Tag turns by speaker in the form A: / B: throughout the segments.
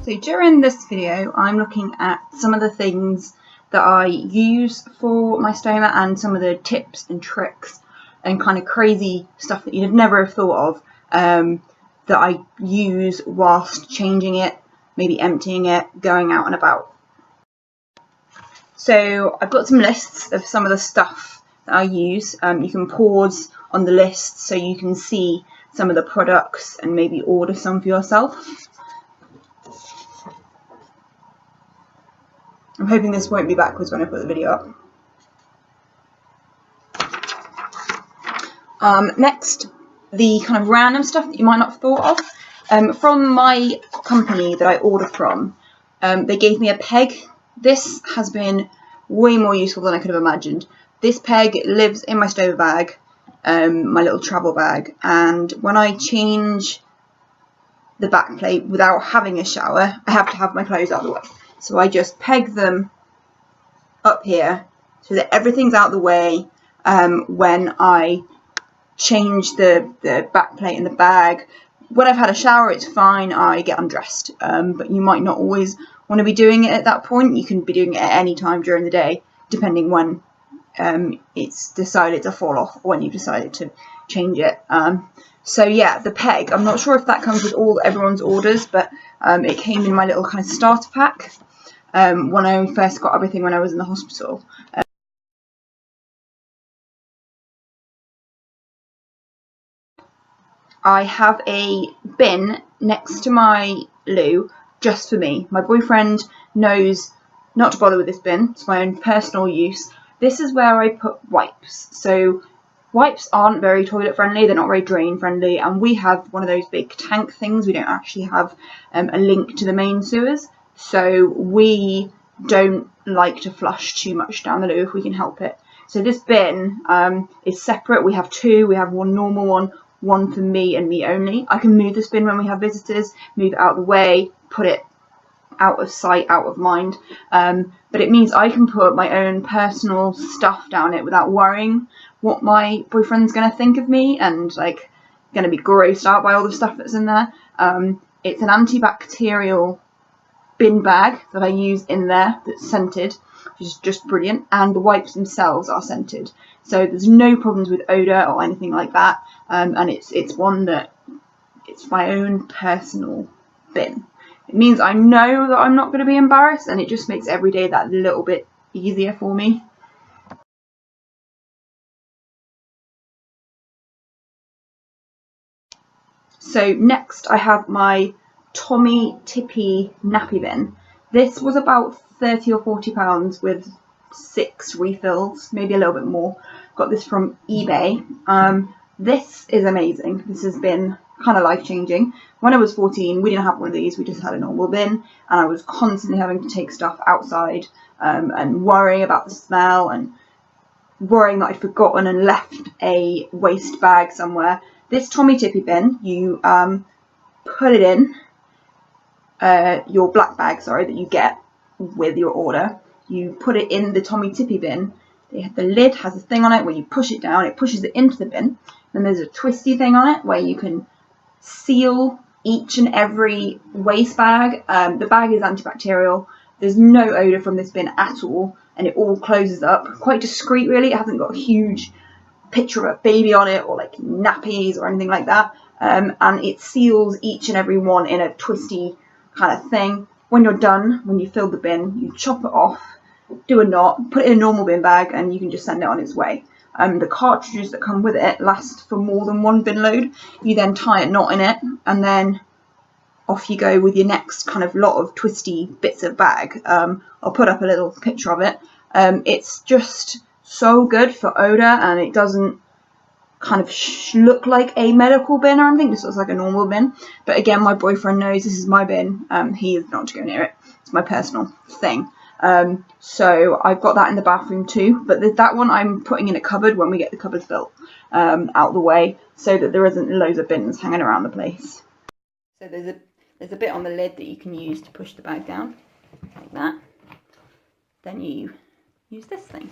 A: So during this video, I'm looking at some of the things that I use for my stoma and some of the tips and tricks and kind of crazy stuff that you'd never have thought of that I use whilst changing it, maybe emptying it, going out and about. So I've got some lists of some of the stuff that I use. You can pause on the list so you can see some of the products and maybe order some for yourself. I'm hoping this won't be backwards when I put the video up. Next, the kind of random stuff that you might not have thought of. From my company that I order from, they gave me a peg. This has been way more useful than I could have imagined. This peg lives in my stoma bag, my little travel bag, and when I change the back plate without having a shower, I have to have my clothes out of the way. So I just peg them up here so that everything's out of the way when I change the back plate in the bag. When I've had a shower, it's fine, I get undressed, but you might not always want to be doing it at that point. You can be doing it at any time during the day, depending when it's decided to fall off or when you've decided to change it. So yeah, the peg, I'm not sure if that comes with everyone's orders, but it came in my little kind of starter pack when I first got everything when I was in the hospital. I have a bin next to my loo just for me. My boyfriend knows not to bother with this bin. It's my own personal use. This is where I put wipes. So wipes aren't very toilet friendly, they're not very drain friendly, and we have one of those big tank things. We don't actually have a link to the main sewers, so we don't like to flush too much down the loo if we can help it. So this bin is separate. We have two. We have one normal one for me and me only. I can move this bin when we have visitors, move it out of the way, put it out of sight, out of mind, but it means I can put my own personal stuff down it without worrying what my boyfriend's going to think of me and like going to be grossed out by all the stuff that's in there. It's an antibacterial bin bag that I use in there that's scented, which is just brilliant, and the wipes themselves are scented, so there's no problems with odour or anything like that, and it's one that it's my own personal bin. It means I know that I'm not going to be embarrassed, and it just makes every day that little bit easier for me. So next I have my Tippee nappy bin. This was about £30 or £40 with 6 refills, maybe a little bit more. Got this from eBay. This is amazing. This has been kind of life-changing. When I was 14, we didn't have one of these, we just had a normal bin, and I was constantly having to take stuff outside and worrying about the smell and worrying that I'd forgotten and left a waste bag somewhere. This Tippee bin, you put it in your black bag, that you get with your order. You put it in the Tippee bin. The lid has a thing on it where you push it down, it pushes it into the bin. Then there's a twisty thing on it where you can seal each and every waste bag. The bag is antibacterial. There's no odour from this bin at all, and it all closes up. Quite discreet, really. It hasn't got a huge picture of a baby on it or like nappies or anything like that. And it seals each and every one in a twisty kind of thing. When you're done, when you fill the bin, you chop it off, do a knot, put it in a normal bin bag, and you can just send it on its way. The cartridges that come with it last for more than one bin load. You then tie a knot in it, and then off you go with your next kind of lot of twisty bits of bag. I'll put up a little picture of it. It's just so good for odour, and it doesn't kind of look like a medical bin or anything. This looks like a normal bin, but again, my boyfriend knows this is my bin. He is not to go near it. It's my personal thing. So I've got that in the bathroom too, but that one I'm putting in a cupboard when we get the cupboards built out the way, so that there isn't loads of bins hanging around the place. So there's a bit on the lid that you can use to push the bag down like that. Then you use this thing.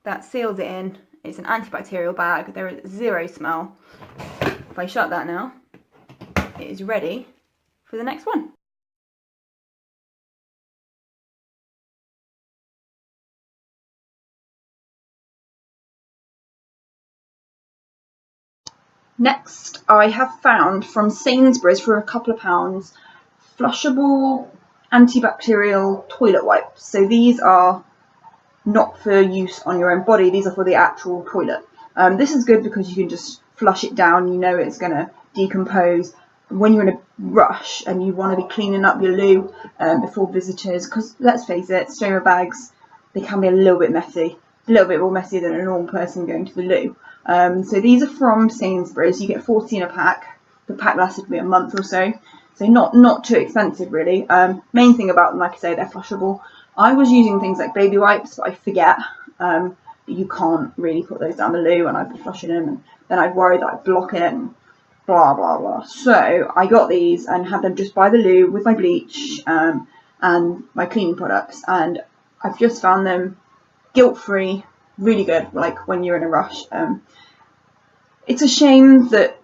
A: That seals it in. It's an antibacterial bag. There is zero smell. If I shut that now, it is ready for the next one. Next, I have found from Sainsbury's for a couple of pounds flushable antibacterial toilet wipes. So these are not for use on your own body, these are for the actual toilet. This is good because you can just flush it down, you know it's going to decompose. When you're in a rush and you want to be cleaning up your loo before visitors, because let's face it, stoma bags, they can be a little bit messy, a little bit more messy than a normal person going to the loo. So these are from Sainsbury's. You get 14 a pack. The pack lasted me a month or so, so not too expensive really. Main thing about them, like I say, they're flushable. I was using things like baby wipes, but I forget that you can't really put those down the loo, and I'd be flushing them, and then I'd worry that I'd block it, and blah blah blah. So I got these and had them just by the loo with my bleach and my cleaning products, and I've just found them guilt-free, really good, like when you're in a rush. It's a shame that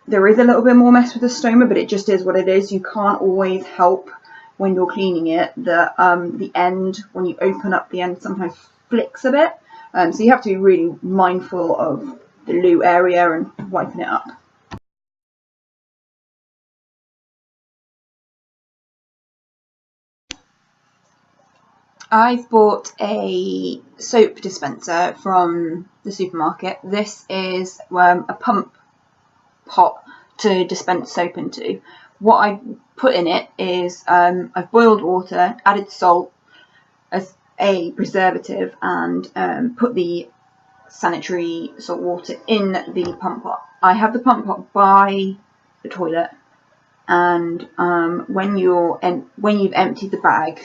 A: there is a little bit more mess with the stoma, but it just is what it is. You can't always help when you're cleaning it. The end, when you open up the end, sometimes flicks a bit. So you have to be really mindful of the loo area and wiping it up. I've bought a soap dispenser from the supermarket. This is a pump pot to dispense soap into. What I put in it is I've boiled water, added salt as a preservative, and put the sanitary salt water in the pump pot. I have the pump pot by the toilet, and when you've emptied the bag,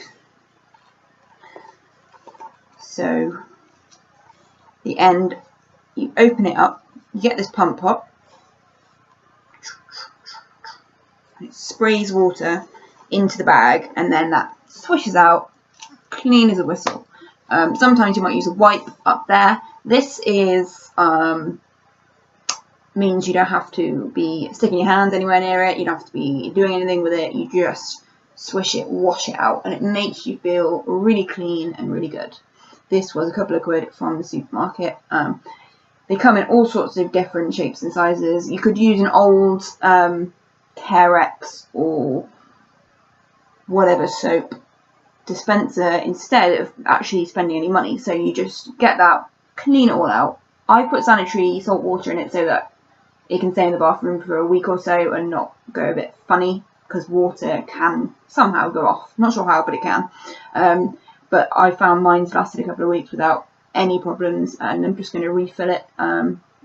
A: so the end, you open it up, you get this pump pot, it sprays water into the bag, and then that swishes out clean as a whistle. Sometimes you might use a wipe up there. This is means you don't have to be sticking your hands anywhere near it, you don't have to be doing anything with it, you just swish it, wash it out, and it makes you feel really clean and really good. This was a couple of quid from the supermarket. They come in all sorts of different shapes and sizes. You could use an old Carex or whatever soap dispenser instead of actually spending any money. So you just get that, clean it all out. I put sanitary salt water in it so that it can stay in the bathroom for a week or so and not go a bit funny, because water can somehow go off. Not sure how, but it can. But I found mine's lasted a couple of weeks without any problems, and I'm just going to refill it,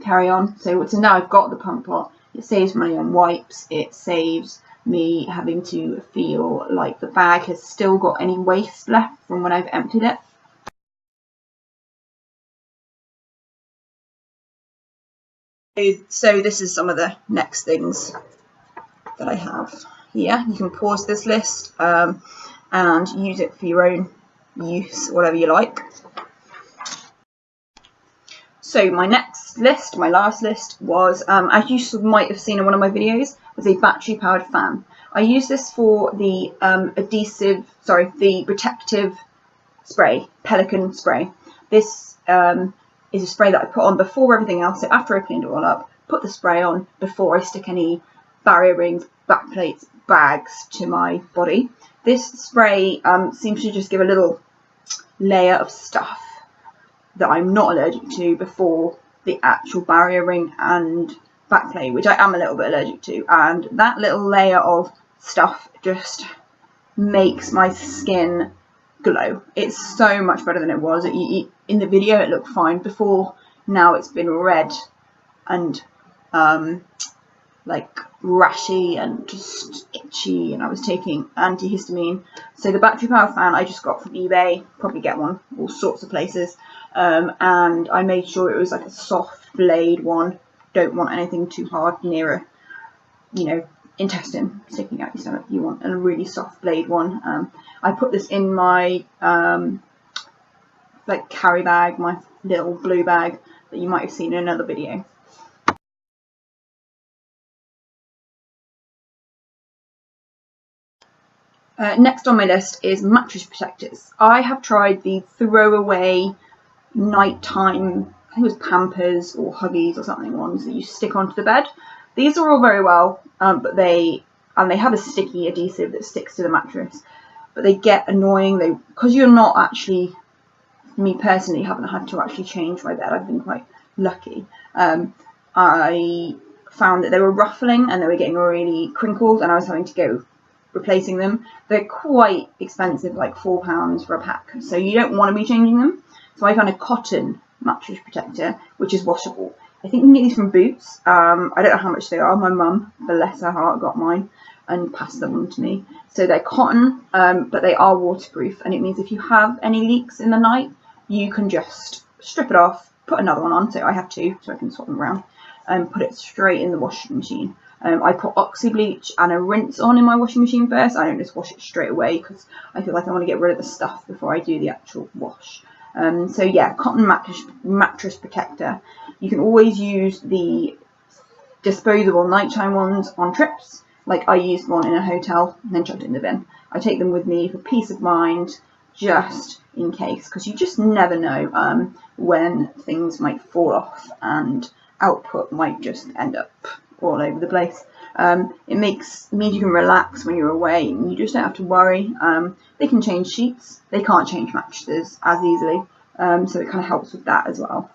A: carry on. So now I've got the pump pot. It saves money on wipes. It saves me having to feel like the bag has still got any waste left from when I've emptied it. So this is some of the next things that I have here. You can pause this list and use it for your own use, whatever you like. So my next list, my last list, was, as you might have seen in one of my videos, was a battery powered fan. I use this for the the protective spray, Pelican Spray. This is a spray that I put on before everything else. So after I cleaned it all up, put the spray on before I stick any barrier rings, back plates, bags to my body. This spray seems to just give a little layer of stuff that I'm not allergic to before the actual barrier ring and backplate, which I am a little bit allergic to, and that little layer of stuff just makes my skin glow. It's so much better than it was. In the video it looked fine before, now it's been red and like rashy and just itchy, and I was taking antihistamine. So the battery power fan I just got from eBay, probably get one all sorts of places, and I made sure it was like a soft blade one. Don't want anything too hard near a, intestine sticking out your stomach. You want a really soft blade one. I put this in my like carry bag, my little blue bag that you might have seen in another video. Next on my list is mattress protectors. I have tried the throwaway nighttime, I think it was Pampers or Huggies or something, ones that you stick onto the bed. These are all very well, but they have a sticky adhesive that sticks to the mattress, but they get annoying. Because you're not actually, me personally, haven't had to actually change my bed. I've been quite lucky. I found that they were ruffling and they were getting really crinkled, and I was having to go replacing them. They're quite expensive, like £4 for a pack, so you don't want to be changing them. So I found a cotton mattress protector, which is washable. I think you can get these from Boots. I don't know how much they are. My mum, bless her heart, got mine and passed them on to me. So they're cotton, but they are waterproof, and it means if you have any leaks in the night, you can just strip it off, put another one on. So I have two, so I can swap them around, and put it straight in the washing machine. I put oxy bleach and a rinse on in my washing machine first. I don't just wash it straight away because I feel like I want to get rid of the stuff before I do the actual wash. So yeah, cotton mattress protector. You can always use the disposable nighttime ones on trips. Like I used one in a hotel and then chucked it in the bin. I take them with me for peace of mind, just in case, because you just never know when things might fall off and output might just end up all over the place. It means you can relax when you're away and you just don't have to worry. They can change sheets, they can't change mattresses as easily, so it kind of helps with that as well.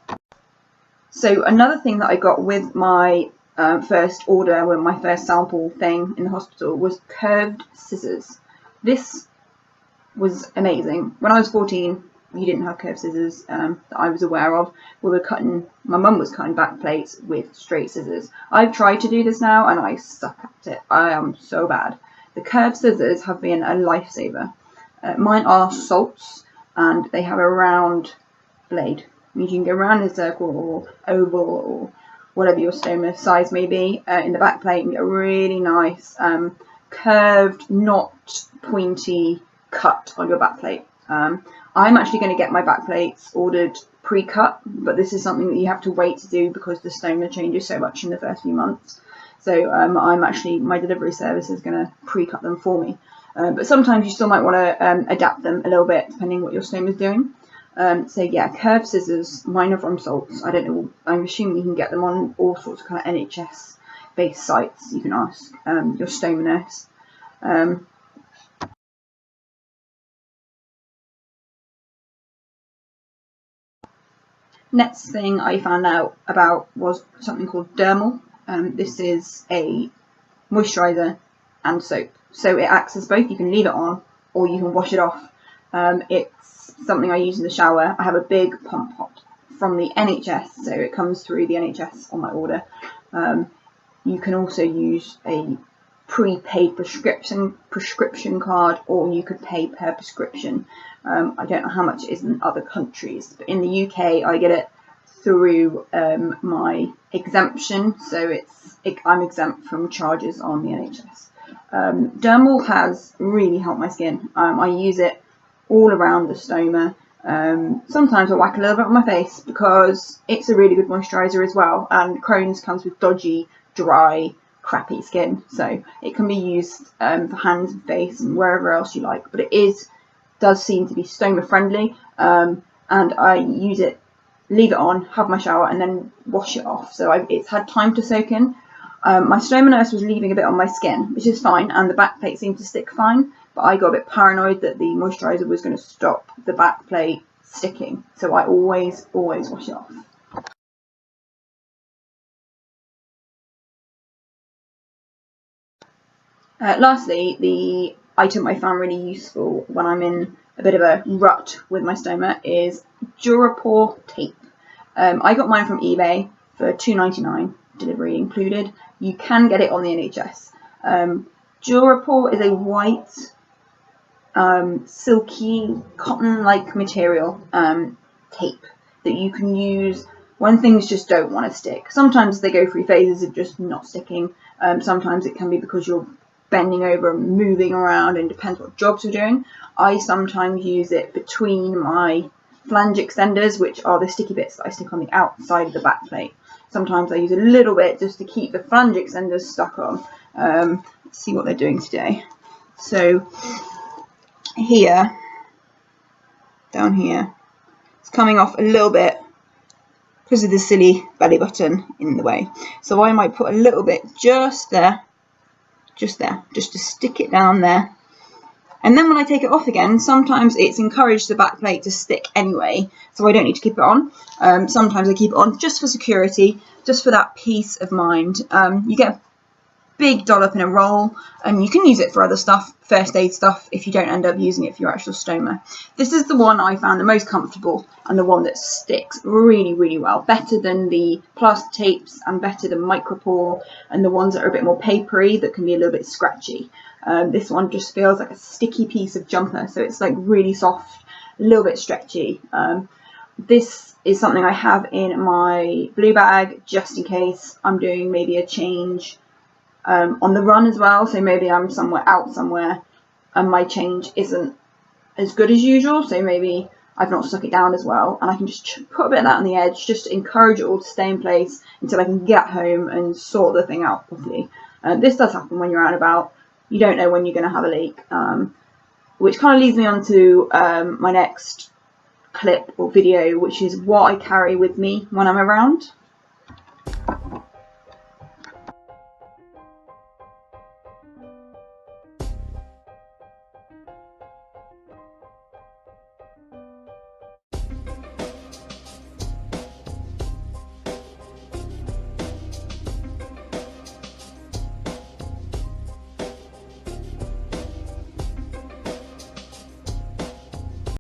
A: So another thing that I got with my first order, with my first sample thing in the hospital, was curved scissors. This was amazing. When I was 14, we didn't have curved scissors that I was aware of. My mum was cutting back plates with straight scissors. I've tried to do this now and I suck at it. I am so bad. The curved scissors have been a lifesaver. Mine are salts and they have a round blade. You can go around in a circle or oval or whatever your stoma size may be in the back plate and get a really nice curved, not pointy cut on your back plate. I'm actually going to get my back plates ordered pre-cut, but this is something that you have to wait to do because the stoma changes so much in the first few months. So my delivery service is going to pre-cut them for me. But sometimes you still might want to adapt them a little bit depending what your stoma is doing. So yeah, curved scissors, mine are from Salts. I don't know, I'm assuming you can get them on all sorts of kind of NHS based sites. You can ask your stoma nurse. Next thing I found out about was something called Dermal. This is a moisturiser and soap. So it acts as both. You can leave it on or you can wash it off. It's something I use in the shower. I have a big pump pot from the NHS, so it comes through the NHS on my order. You can also use a prepaid prescription card, or you could pay per prescription. I don't know how much it is in other countries, but in the UK I get it through my exemption, so I'm exempt from charges on the NHS. Dermal has really helped my skin. I use it all around the stoma. Sometimes I whack a little bit on my face because it's a really good moisturiser as well, and Crohn's comes with dodgy, dry, crappy skin, so it can be used for hands and face and wherever else you like, but it does seem to be stoma friendly, and I use it, leave it on, have my shower and then wash it off, so it's had time to soak in. My stoma nurse was leaving a bit on my skin, which is fine, and the back plate seemed to stick fine, but I got a bit paranoid that the moisturiser was going to stop the back plate sticking, so I always wash it off. Lastly, the item I found really useful when I'm in a bit of a rut with my stoma is Durapore tape. I got mine from eBay for $2.99, delivery included. You can get it on the NHS. Durapore is a white, silky, cotton-like material tape that you can use when things just don't want to stick. Sometimes they go through phases of just not sticking. Sometimes it can be because you're bending over and moving around, and depends what jobs you're doing. I sometimes use it between my flange extenders, which are the sticky bits that I stick on the outside of the back plate. Sometimes I use a little bit just to keep the flange extenders stuck on. Let's see what they're doing today. So here, down here, it's coming off a little bit because of the silly belly button in the way. So I might put a little bit just there, just to stick it down there. And then when I take it off again, sometimes it's encouraged the back plate to stick anyway, so I don't need to keep it on. Sometimes I keep it on just for security, just for that peace of mind. You get a big dollop in a roll, and you can use it for other stuff, first aid stuff, if you don't end up using it for your actual stoma. This is the one I found the most comfortable and the one that sticks really, really well. Better than the plaster tapes and better than micropore and the ones that are a bit more papery that can be a little bit scratchy. This one just feels like a sticky piece of jumper, so it's like really soft, a little bit stretchy. This is something I have in my blue bag just in case I'm doing maybe a change on the run as well, so maybe I'm out somewhere and my change isn't as good as usual, so maybe I've not stuck it down as well, and I can just put a bit of that on the edge just to encourage it all to stay in place until I can get home and sort the thing out properly. This does happen when you're out and about. You don't know when you're going to have a leak, which kind of leads me on to my next clip or video, which is what I carry with me when I'm around.